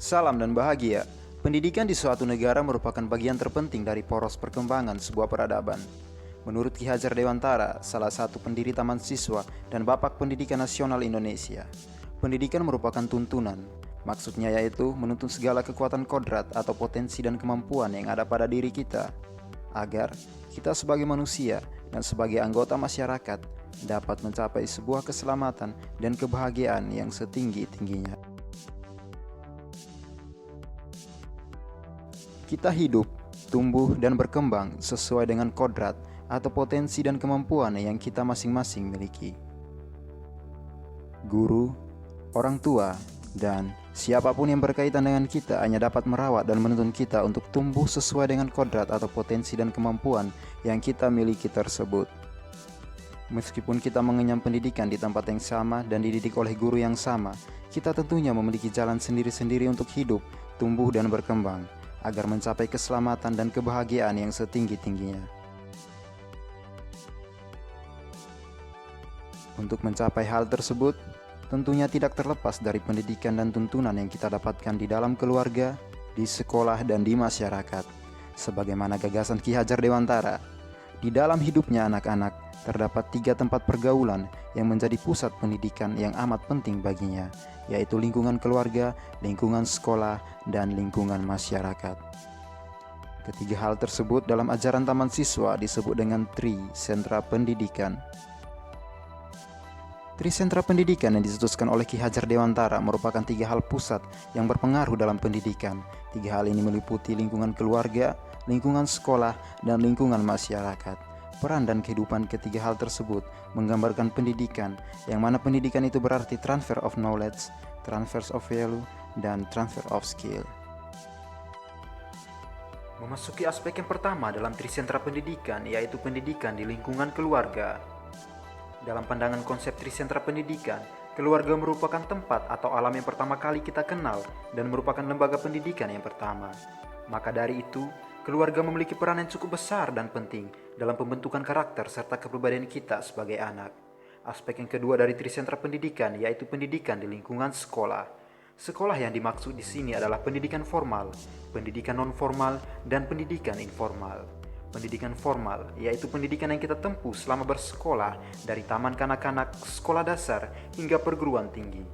Salam dan bahagia. Pendidikan di suatu negara merupakan bagian terpenting dari poros perkembangan sebuah peradaban. Menurut Ki Hajar Dewantara, salah satu pendiri Taman Siswa dan Bapak Pendidikan Nasional Indonesia, pendidikan merupakan tuntunan. Maksudnya yaitu menuntun segala kekuatan kodrat atau potensi dan kemampuan yang ada pada diri kita, agar kita sebagai manusia dan sebagai anggota masyarakat dapat mencapai sebuah keselamatan dan kebahagiaan yang setinggi-tingginya. Kita hidup, tumbuh, dan berkembang sesuai dengan kodrat atau potensi dan kemampuan yang kita masing-masing miliki. Guru, orang tua, dan siapapun yang berkaitan dengan kita hanya dapat merawat dan menuntun kita untuk tumbuh sesuai dengan kodrat atau potensi dan kemampuan yang kita miliki tersebut. Meskipun kita mengenyam pendidikan di tempat yang sama dan dididik oleh guru yang sama, kita tentunya memiliki jalan sendiri-sendiri untuk hidup, tumbuh, dan berkembang, agar mencapai keselamatan dan kebahagiaan yang setinggi-tingginya. Untuk mencapai hal tersebut, tentunya tidak terlepas dari pendidikan dan tuntunan yang kita dapatkan di dalam keluarga, di sekolah, dan di masyarakat. Sebagaimana gagasan Ki Hajar Dewantara, di dalam hidupnya anak-anak, terdapat 3 tempat pergaulan yang menjadi pusat pendidikan yang amat penting baginya, yaitu lingkungan keluarga, lingkungan sekolah, dan lingkungan masyarakat. Ketiga hal tersebut dalam ajaran Taman Siswa disebut dengan Tri Sentra Pendidikan. Tri Sentra Pendidikan yang dicetuskan oleh Ki Hajar Dewantara merupakan 3 hal pusat yang berpengaruh dalam pendidikan. 3 hal ini meliputi lingkungan keluarga, lingkungan sekolah, dan lingkungan masyarakat. Peran dan kehidupan ketiga hal tersebut menggambarkan pendidikan, yang mana pendidikan itu berarti transfer of knowledge, transfer of value, dan transfer of skill. Memasuki aspek yang pertama dalam Trisentra Pendidikan, yaitu pendidikan di lingkungan keluarga. Dalam pandangan konsep Trisentra Pendidikan, keluarga merupakan tempat atau alam yang pertama kali kita kenal dan merupakan lembaga pendidikan yang pertama. Maka dari itu, keluarga memiliki peran yang cukup besar dan penting dalam pembentukan karakter serta kepribadian kita sebagai anak. Aspek yang kedua dari Trisentra Pendidikan yaitu pendidikan di lingkungan sekolah. Sekolah yang dimaksud di sini adalah pendidikan formal, pendidikan non-formal, dan pendidikan informal. Pendidikan formal yaitu pendidikan yang kita tempuh selama bersekolah dari taman kanak-kanak, sekolah dasar, hingga perguruan tinggi.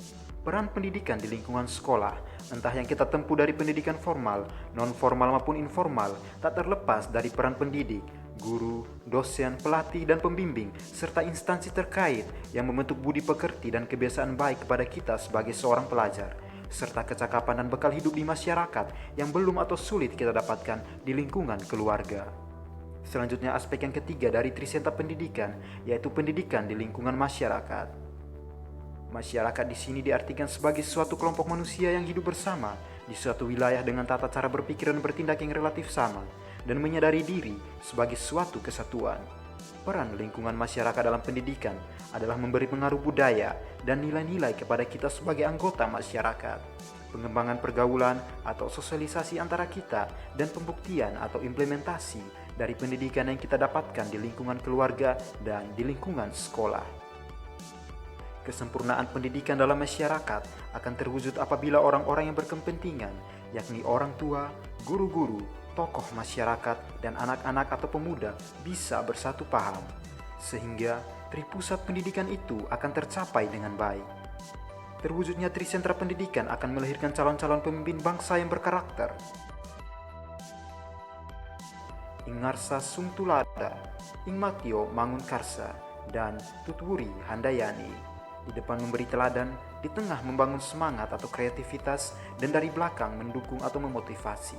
Peran pendidikan di lingkungan sekolah, entah yang kita tempuh dari pendidikan formal, non-formal maupun informal, tak terlepas dari peran pendidik, guru, dosen, pelatih, dan pembimbing, serta instansi terkait yang membentuk budi pekerti dan kebiasaan baik kepada kita sebagai seorang pelajar, serta kecakapan dan bekal hidup di masyarakat yang belum atau sulit kita dapatkan di lingkungan keluarga. Selanjutnya aspek yang ketiga dari Trisentra Pendidikan, yaitu pendidikan di lingkungan masyarakat. Masyarakat di sini diartikan sebagai suatu kelompok manusia yang hidup bersama di suatu wilayah dengan tata cara berpikir dan bertindak yang relatif sama dan menyadari diri sebagai suatu kesatuan. Peran lingkungan masyarakat dalam pendidikan adalah memberi pengaruh budaya dan nilai-nilai kepada kita sebagai anggota masyarakat. Pengembangan pergaulan atau sosialisasi antara kita dan pembuktian atau implementasi dari pendidikan yang kita dapatkan di lingkungan keluarga dan di lingkungan sekolah. Kesempurnaan pendidikan dalam masyarakat akan terwujud apabila orang-orang yang berkepentingan, yakni orang tua, guru-guru, tokoh masyarakat, dan anak-anak atau pemuda bisa bersatu paham, sehingga tripusat pendidikan itu akan tercapai dengan baik. Terwujudnya Trisentra Pendidikan akan melahirkan calon-calon pemimpin bangsa yang berkarakter. Ing Ngarsa Sungtulada, Ing Matio Mangunkarsa, dan Tutwuri Handayani. Di depan memberi teladan, di tengah membangun semangat atau kreativitas, dan dari belakang mendukung atau memotivasi.